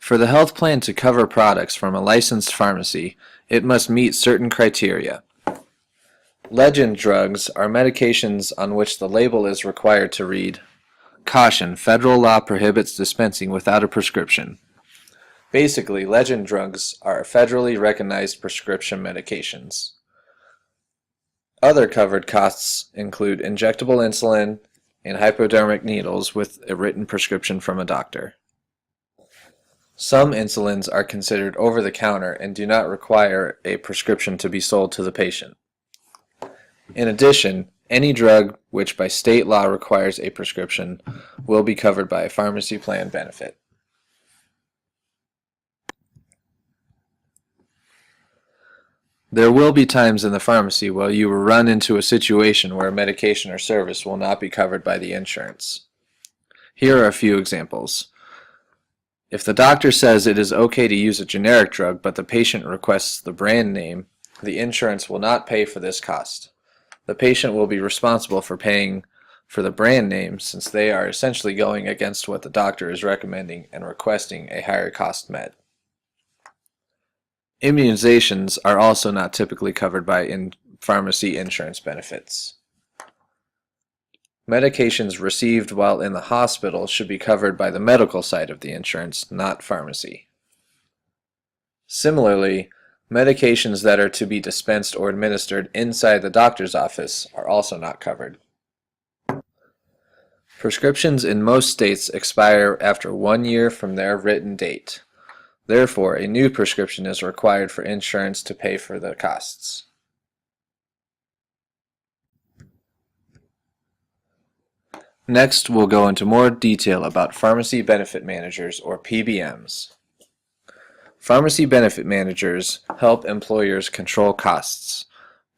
For the health plan to cover products from a licensed pharmacy, it must meet certain criteria. Legend drugs are medications on which the label is required to read, "Caution, federal law prohibits dispensing without a prescription." Basically, legend drugs are federally recognized prescription medications. Other covered costs include injectable insulin and hypodermic needles with a written prescription from a doctor. Some insulins are considered over-the-counter and do not require a prescription to be sold to the patient. In addition, any drug which by state law requires a prescription will be covered by a pharmacy plan benefit. There will be times in the pharmacy where you will run into a situation where a medication or service will not be covered by the insurance. Here are a few examples. If the doctor says it is okay to use a generic drug but the patient requests the brand name, the insurance will not pay for this cost. The patient will be responsible for paying for the brand name since they are essentially going against what the doctor is recommending and requesting a higher cost med. Immunizations are also not typically covered by pharmacy insurance benefits. Medications received while in the hospital should be covered by the medical side of the insurance, not pharmacy. Similarly, medications that are to be dispensed or administered inside the doctor's office are also not covered. Prescriptions in most states expire after 1 year from their written date. Therefore, a new prescription is required for insurance to pay for the costs. Next, we'll go into more detail about Pharmacy Benefit Managers, or PBMs. Pharmacy Benefit Managers help employers control costs.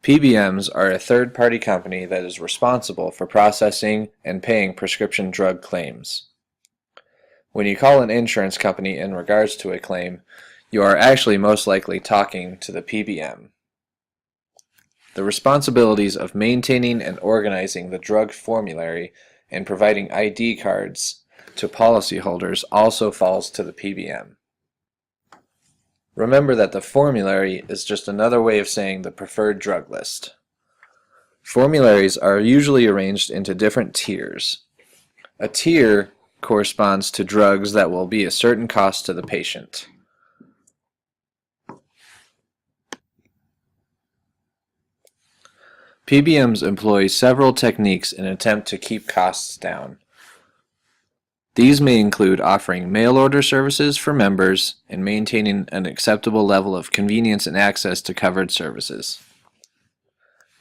PBMs are a third-party company that is responsible for processing and paying prescription drug claims. When you call an insurance company in regards to a claim, you are actually most likely talking to the PBM. The responsibilities of maintaining and organizing the drug formulary and providing ID cards to policyholders also falls to the PBM. Remember that the formulary is just another way of saying the preferred drug list. Formularies are usually arranged into different tiers. A tier corresponds to drugs that will be a certain cost to the patient. PBMs employ several techniques in an attempt to keep costs down. These may include offering mail order services for members and maintaining an acceptable level of convenience and access to covered services.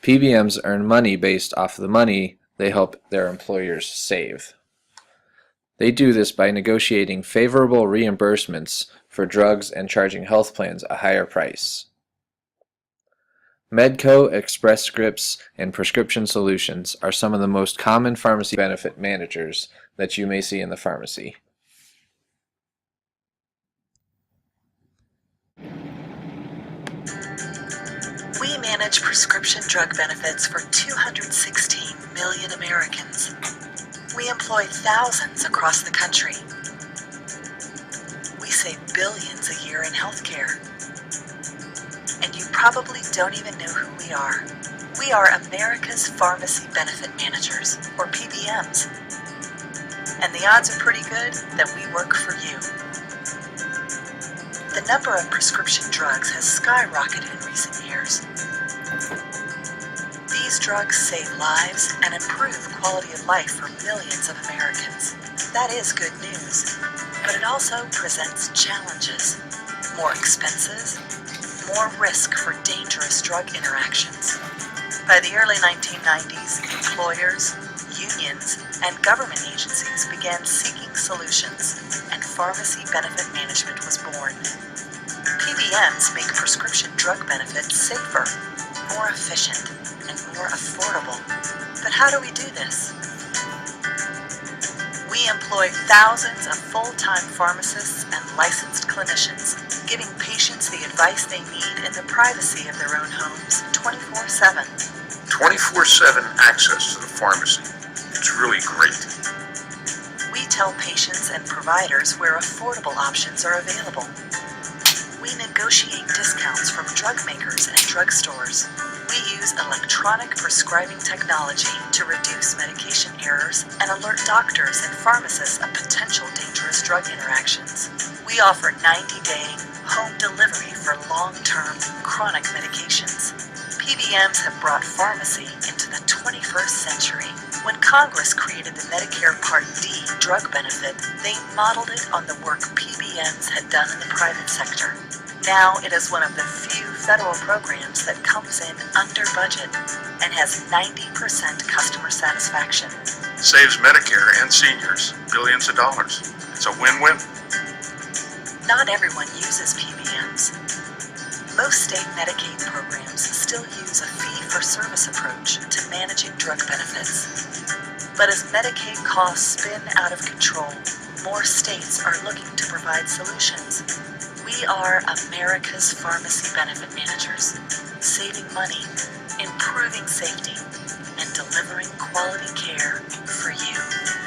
PBMs earn money based off the money they help their employers save. They do this by negotiating favorable reimbursements for drugs and charging health plans a higher price. Medco, Express Scripts, and Prescription Solutions are some of the most common pharmacy benefit managers that you may see in the pharmacy. We manage prescription drug benefits for 216 million Americans. We employ thousands across the country. We save billions a year in healthcare. And you probably don't even know who we are. We are America's Pharmacy Benefit Managers, or PBMs. And the odds are pretty good that we work for you. The number of prescription drugs has skyrocketed in recent years. These drugs save lives and improve quality of life for millions of Americans. That is good news, but it also presents challenges. More expenses, more risk for dangerous drug interactions. By the early 1990s, employers, unions, and government agencies began seeking solutions, and pharmacy benefit management was born. PBMs make prescription drug benefits safer, more efficient, and more affordable. But how do we do this? We employ thousands of full-time pharmacists and licensed clinicians, giving patients the advice they need in the privacy of their own homes 24/7. 24/7 access to the pharmacy. It's really great. We tell patients and providers where affordable options are available. We negotiate discounts from drug makers and drugstores. We use electronic prescribing technology to reduce medication errors and alert doctors and pharmacists of potential dangerous drug interactions. We offer 90-day home delivery for long-term chronic medications. PBMs have brought pharmacy into the 21st century. When Congress created the Medicare Part D drug benefit, they modeled it on the work PBMs had done in the private sector. Now it is one of the few federal programs that comes in under budget and has 90% customer satisfaction. Saves Medicare and seniors billions of dollars. It's a win-win. Not everyone uses PBMs. Most state Medicaid programs still use a fee-for-service approach to managing drug benefits. But as Medicaid costs spin out of control, more states are looking to provide solutions. We are America's pharmacy benefit managers, saving money, improving safety, and delivering quality care for you.